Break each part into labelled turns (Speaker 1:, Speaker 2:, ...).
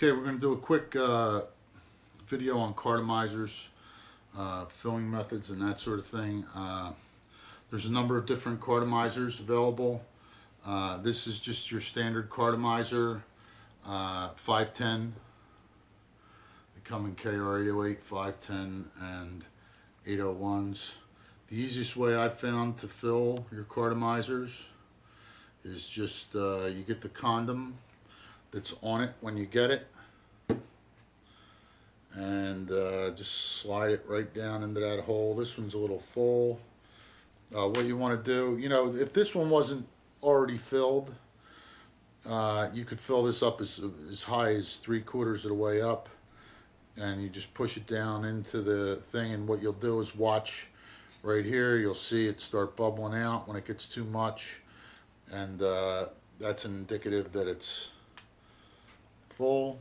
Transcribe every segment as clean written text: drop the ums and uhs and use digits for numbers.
Speaker 1: Okay, we're going to do a quick video on cartomizers, filling methods, and that sort of thing. There's a number of different cartomizers available. This is just your standard cartomizer, 510. They come in KR 808, 510, and 801s. The easiest way I've found to fill your cartomizers is just you get the condom that's on it when you get it, and just slide it right down into that hole. This one's a little full. What you want to do, if this one wasn't already filled, you could fill this up as high as 3/4 of the way up, and you just push it down into the thing, and what you'll do is watch right here. You'll see it start bubbling out when it gets too much, and that's an indicative that it's full.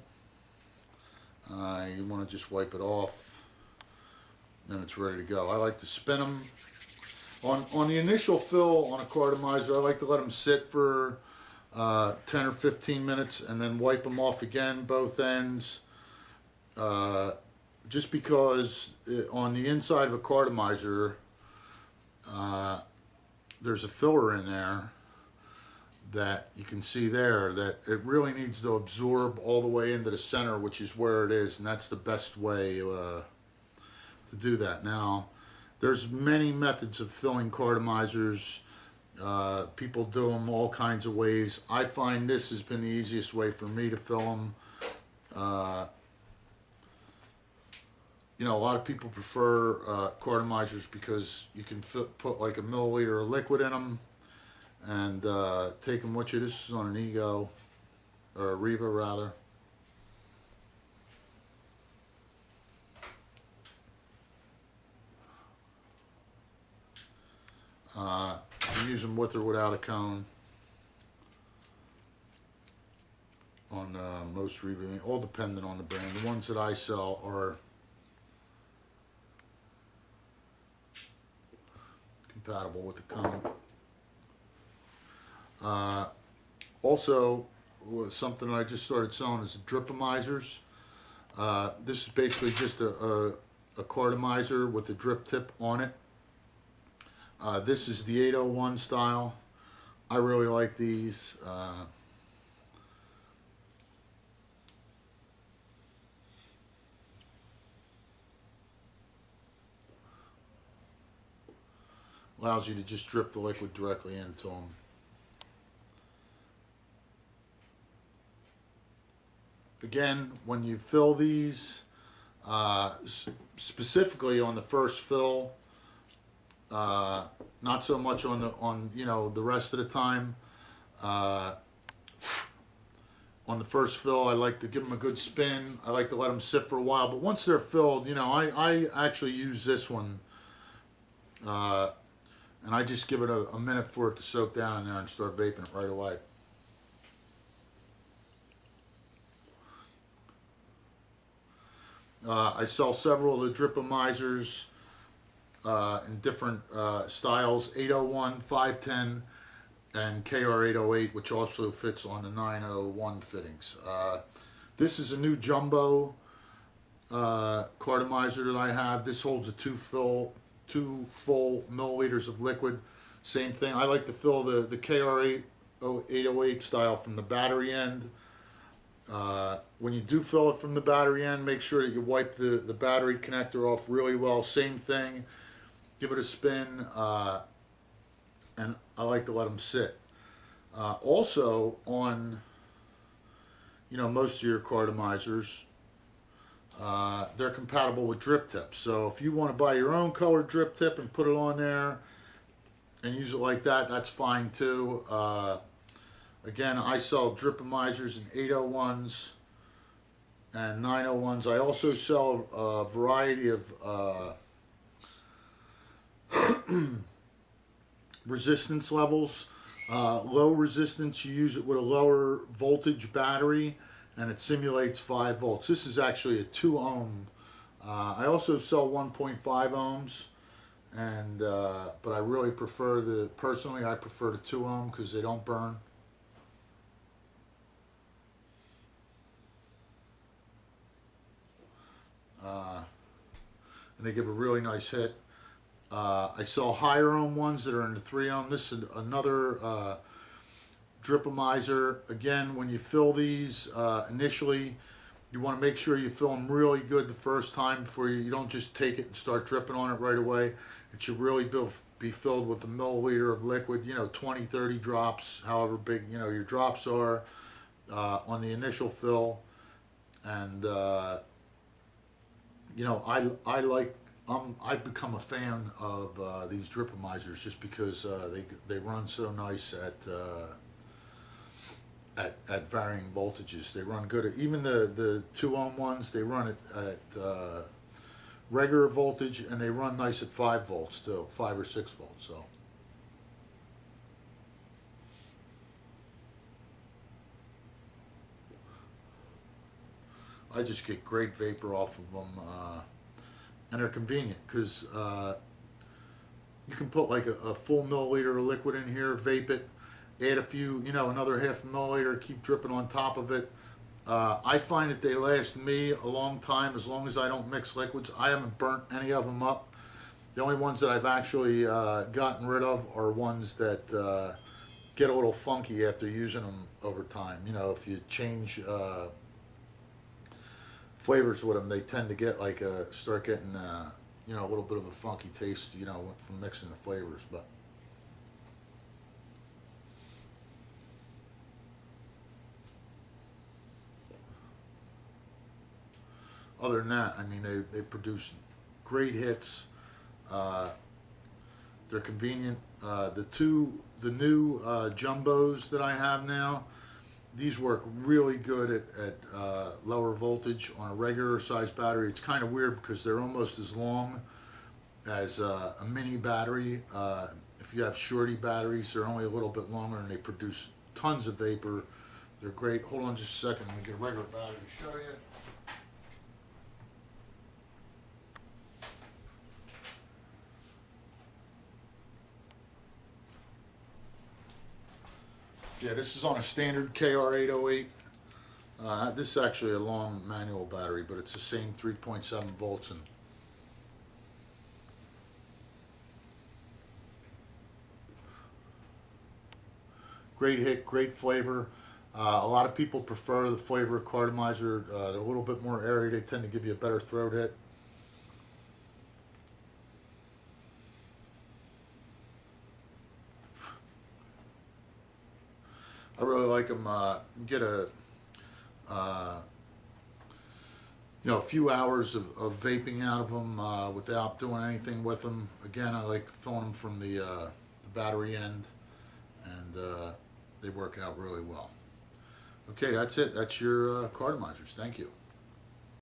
Speaker 1: You want to just wipe it off, and it's ready to go. I like to spin them. On the initial fill on a cartomizer, I like to let them sit for 10 or 15 minutes and then wipe them off again, both ends. Just because on the inside of a cartomizer, there's a filler in there that you can see there that it really needs to absorb all the way into the center, which is where it is, and that's the best way to do that. Now, there's many methods of filling cartomizers. People do them all kinds of ways. I find this has been the easiest way for me to fill them. A lot of people prefer cartomizers because you can put like a milliliter of liquid in them and take them with you. This is on an Ego, or a Riva rather. You can use them with or without a cone on most Riva, all dependent on the brand. The ones that I sell are compatible with the cone. Also, something I just started selling is dripomizers. This is basically just a cartomizer with a drip tip on it. This is the 801 style. I really like these. Allows you to just drip the liquid directly into them. Again, when you fill these, specifically on the first fill, not so much on the rest of the time. On the first fill, I like to give them a good spin. I like to let them sit for a while, but once they're filled, I actually use this one, and I just give it a minute for it to soak down in there and start vaping it right away. I sell several of the dripomizers in different styles: 801, 510, and KR 808, which also fits on the 901 fittings. This is a new jumbo cartomizer that I have. This holds a two full milliliters of liquid. Same thing. I like to fill the KR 808 style from the battery end. When you do fill it from the battery end, make sure that you wipe the battery connector off really well. Same thing. Give it a spin, and I like to let them sit. Also, on most of your cartomizers, they're compatible with drip tips. So if you want to buy your own colored drip tip and put it on there and use it like that, that's fine too. Again, I sell dripomizers in 801s and 901s. I also sell a variety of resistance levels. Low resistance, you use it with a lower voltage battery, and it simulates 5 volts. This is actually a 2 ohm. I also sell 1.5 ohms, and but I really prefer personally I prefer the 2 ohm because they don't burn. and they give a really nice hit. I sell higher ohm ones that are in the 3 ohm. This is another Drip-O-Mizer. Again, when you fill these initially, you want to make sure you fill them really good the first time before you don't just take it and start dripping on it right away. It should really be filled with a milliliter of liquid, 20, 30 drops, however big, your drops are on the initial fill. And, I've become a fan of these Drip-O-Mizers just because they run so nice at varying voltages. They run good. Even the 2 ohm ones, they run at regular voltage, and they run nice at 5 volts too, 5 or 6 volts. So. I just get great vapor off of them, and they're convenient because you can put like a full milliliter of liquid in here, vape it, add a few, another half a milliliter, keep dripping on top of it. I find that they last me a long time as long as I don't mix liquids. I haven't burnt any of them up. The only ones that I've actually gotten rid of are ones that get a little funky after using them over time. If you change flavors with them, they tend to get like start getting a little bit of a funky taste, from mixing the flavors. But other than that, I mean, they produce great hits. They're convenient. The new jumbos that I have now, these work really good at lower voltage on a regular size battery. It's kind of weird because they're almost as long as a mini battery. If you have shorty batteries, they're only a little bit longer, and they produce tons of vapor. They're great. Hold on just a second. Let me get a regular battery to show you. Yeah, this is on a standard KR808. This is actually a long manual battery, but it's the same 3.7 volts. And great hit, great flavor. A lot of people prefer the flavor of Cartomizer. They're a little bit more airy. They tend to give you a better throat hit. I really like them. Get a few hours of vaping out of them without doing anything with them. Again, I like filling them from the battery end, and they work out really well. Okay, that's it. That's your Cartomizers. Thank you.